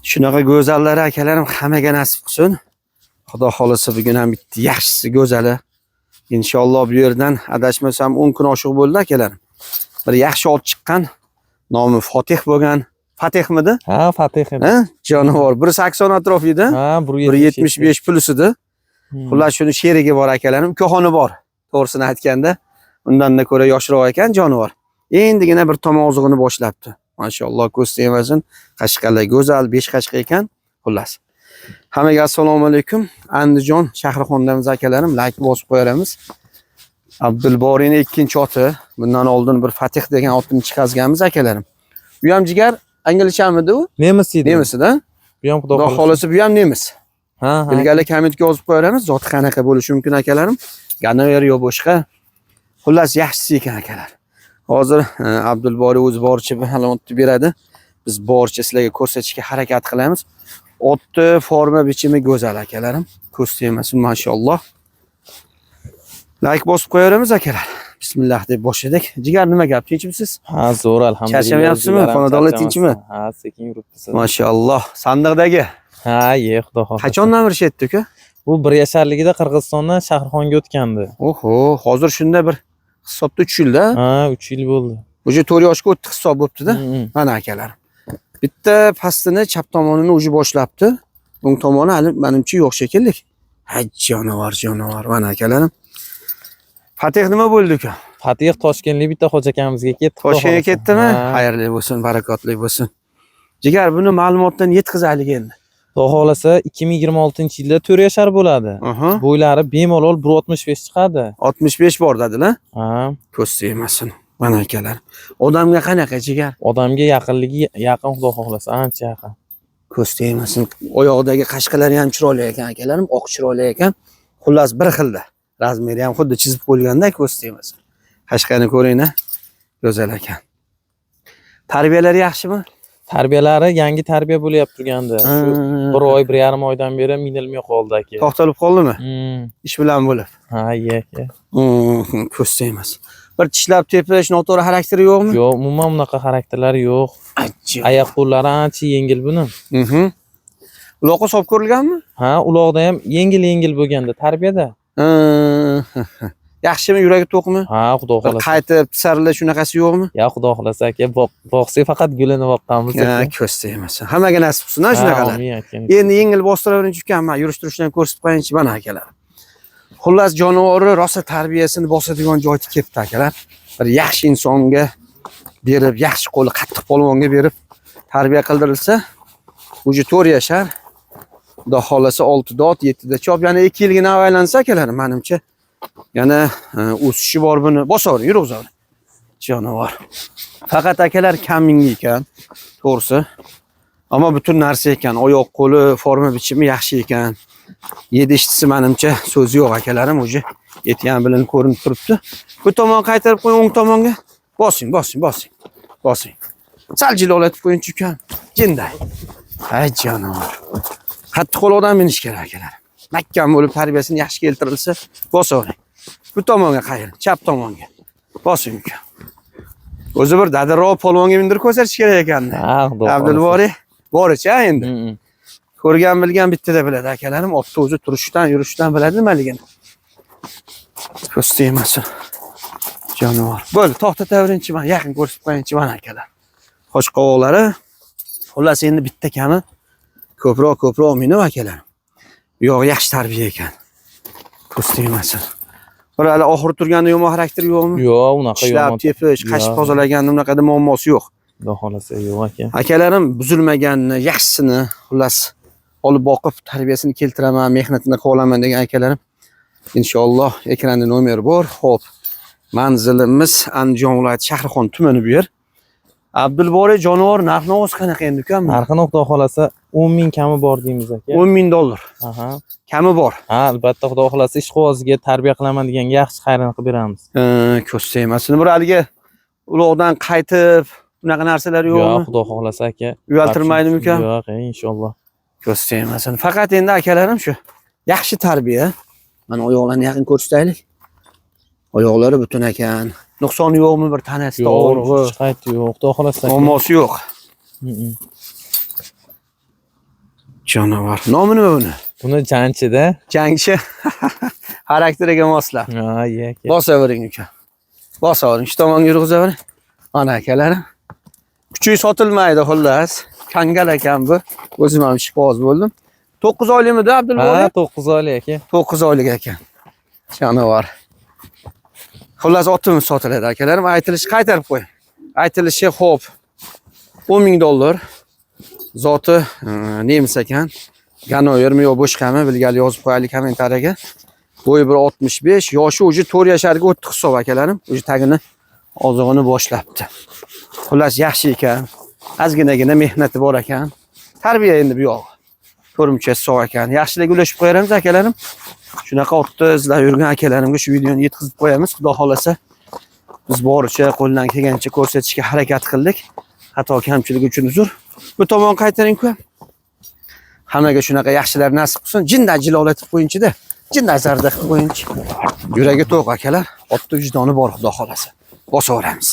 Shunaqa go'zallar akalarim hammaga nasib qilsin. Xudo xolasa bugun ham bitta yaxshisi go'zali. Inshaalloh bu yerdan adashmasam 10 kun oshiq bo'ldi akalarim. Bir yaxshi ot chiqqan. Nomi Fatih bo'lgan. Fatihmidi? Ha, Fatih edi. Ha? Jonivor 180 atrof edi. Ha, 175 plusida. Xullas shuni sherigi bor akalarim, ukaxoni bor. To'g'risini aytganda, undan da ko'ra yoshroq ekan jonivor. Endigina bir tomog'ini boshlabdi. Mashalloh, ko'z tegmasin. Qashqalar go'zal, 5 qashqa ekan. Xullas. Hammaga assalomu alaykum. Andijon Shahrixondamiz akalarim, like bosib qo'yamiz. Abdulboriyning ikkinchi oti. Bundan oldin bir Fatih degan otni chiqazganmiz akalarim. Bu ham jigar anglishmidi u? Nemis edi. Nemisida? Bu ham Xudo xolasa bu ham nemis. Ha. Bilgala kommentga yozib qo'yamiz. Zoti qanaqa bo'lishi mumkin akalarim? Ganaver yo boshqa. Xullas yaxshisi ekan akalar. Hozir Abdulboriy o'zi boricha ma'lumot beradi. Biz boricha sizlarga ko'rsatishga harakat qilamiz. Otni forma bichimi go'zal akalarim. Ko'z tegmasin mashalloh. Like bosib qo'yamiz akalar. Bismillah deb boshladik. Jigar nima gap, tinchmisiz? Ha, zo'r alhamdulillah. Charchamayapsizmi? Xonadonlar tinchmi? Ha, sekin yuribsiz. Mashalloh. Sandiqdagi. Ha, xudo xohlasa. Qachondan birishyapti uka? Bu 1 yasharligida Qirg'izistondan Shahrixonga o'tgandi. Oho, hozir shunda bir hisobda 3 yilda. Ha, 3 yil bo'ldi. O'sha 4 yoshga o'tdi hisob bo'libdi-da. Mana akalar. Bitta pastini chap tomonini o'zi boshlabdi. O'ng tomoni hali menimcha yo'q shekilli. Ha, jonivor. Mana akalarim. Fatih nima bo'ldi uka? Fatih Toshkentlik bitta xo'ja akamizga ketdi. Toshkentga ketdimi? Xayrli bo'lsin, barakotli bo'lsin. Jigar buni ma'lumotdan yetkazaylik endi. Xudo xolasa 2026-yilda 4 yashar bo'ladi. Bo'ylari bemalol 1.65 chiqadi. 65 bor dedilar. Ha. Ko'z tegmasin. Mana akalar. Odamga qanaqa jigar? Odamga yaqinligi yaqin, xudo xolasa, ancha yaqin. Ko'z tegmasin. Oyoqdagi qashqalari ham chiroyli ekan akalarim, oq chiroyli ekan. Xullas bir xilda. Razmeri ham xuddi chizib qo'yilganda ko'z tegmasin. Qashqani ko'ring-a. Go'zal ekan. Tarbiyalari yaxshimi? Tarbiyalari yangi tarbiya bo'lyapti turganda. Shu 1 oy, 1,5 oydan beri minilmay qoldi aka. To'xtalib qoldimi? Ish bilan bo'lib. Ha, aka. Ko'z tegmasin. Bir tishlab tepish, noto'g'ri xarakteri yo'qmi? Yo'q, umuman bunaqa xarakterlari yo'q. Oyoq qo'llari ancha yengil buni. Uloqqa solib ko'rilganmi? Ha, uloqda ham yengil bo'lganda tarbiyada. Yaxshimi, yuragi to'qmi? Ha, xudo xolasa. Qaytib saralash shunaqasi yo'qmi? Ya, xudo xolasa aka, boqsak faqat gulini boqqanmiz aka. Ko'z tegmasin. Hammaga nasib qilsin, shunaqalar. Endi yengil bostiruvchi ukamman, yurish-turishdan ko'rsatib qo'yingchi mana akalar. Xullas jonivori rosa tarbiyasini bosadigan joyga kelibdi akalar. Bir yaxshi insonga berib, yaxshi qo'li qattiq polvonga berib tarbiya qildirilsa, o'zi 4 yashar. Xudo xolasa 6 dot, 7 da chop, yana 2 yilgina avaylansa akalar, menimcha yana o'sishi bor buni. Bosavering, yur o'zavering. Jonivor. Faqat akalar kamingi ekan, to'g'risi. Ammo butun narsa ekan, oyoq qo'li, forma bichimi yaxshi ekan. Yedishtisi menimcha so'z yo'q akalarim, o'zi yetgan bilinib ko'rinib turibdi. Bu tomon qaytarib qo'ying, o'ng tomonga. Bosing. Sal jilolatib qo'ying-chi ukam. Jinday. Ay jonivor. Qattiq qo'l odam minish kerak akalar. Mahkam bo'lib tarbiyasini yaxshi keltirilsa, bosavering. Bu tomonga qayring, chap tomonga. Bosing ukam. O'zi bir dadaroq polvonga mindirib ko'rsatish kerak ekan. Ha, xudo. Abdulboriy boricha endi. Ko'rgan bilgan bittada biladi akalarim, otni o'zi turishdan, yurishdan biladi nimaligini. Ko'z tegmasin. Jonivor. Bo'ldi, to'xtataveringchi, men yaqin ko'rsatib qo'yingchi mana akalar. Qo'sh qovoqlari. Xullas endi bitta kami ko'proq minib akalar. Bu yo'q, yaxshi tarbiya ekan. Ko'z tegmasin. Bir hali oxiri turganda yomon xarakter yo'qmi? Yo'q, unaqa yo'q. Ishlab tepish, qashib tozalaganda unaqada muammosi yo'q. Xudo xolasa yo'q aka. Akalarim buzilmaganini, yaxshisini, xullas olib boqib tarbiyasini keltiraman, mehnatini qilolaman degan akalarim. Inshaalloh ekranda nomer bor. Xo'p. Manzilimiz Andijon viloyati Shahrixon tumani bu yer. Abdulboriy jonivor narx-navoz qanaqa endi ukam? Narxini xudo xolasa 10 ming kami bor deymiz aka. $10,000. Aha. Kami bor. Ha, albatta xudo xolasa ish qo'ziga tarbiya qilaman degan yaxshi xayrini qilib beramiz. Ko'z tegmasin. Bir haliga uloqdan qaytib bunaqa narsalar yo'qmi? Yo'q, xudo xolasa aka. Uyaltirmaydimi ukam? Yo'q, inshaalloh. Ko'z tegmasin. Faqat endi akalarim shu. Yaxshi tarbiya. Mana oyoqlarni yaqin ko'rsataylik. Oyoqlari butun ekan. Nuqsoni yo'qmi bir tanasida og'rig'i? Hech qayt yo'q, xudo xolasa. Muammosi yo'q. Canavar. Nomi nima buni? Buni jangchida. Jangchi. Xarakteriga moslab. Ha, ye. Bosavering uka. Bosavering. Shu tomonga yurg'izavering. Ana akalarim. Kuchi sotilmaydi xullas. Kangal ekan bu. O'zim ham shikoz bo'ldim. 9 oylikmidi Abdulboy? Ha, 9 oylik aka. 9 oylik ekan. Canavar. Xullas otimiz sotiladi akalarim. Aytilishi qaytarib qo'ying. Aytilishi xo'p. $10,000. Zoti nemis ekan. Ganovermi yo boshqami bilgali yozib qo'yaylik kommentariyaga. Bo'yi 1.65, yoshi uje 4 yasharga o'tdi hisob akalarim. Uje tagini ozig'ini boshlabdi. Xullas yaxshi ekan. Ozginagina mehnati bor ekan. Tarbiya endi bu yo'q. Ko'rimchasi sog' ekan. Yaxshilik ulashib qo'yamiz akalarim. Shunaqa otni izlab yurgan akalarimga shu videoni yetkazib qo'yamiz. Xudo xolasa biz boricha qo'ldan kelgancha ko'rsatishga harakat qildik. Xato kamchilik uchun uzr. Bu tomon qaytaring-ku. Hammaga shunaqa yaxshilar nasib qilsin. Jindan jilolatib qo'yinchi-da. Jindan zarda qilib qo'yinchi. Yuragi to'q akalar. Otni vijdoni bor xudo xolasa. Bosaveramiz.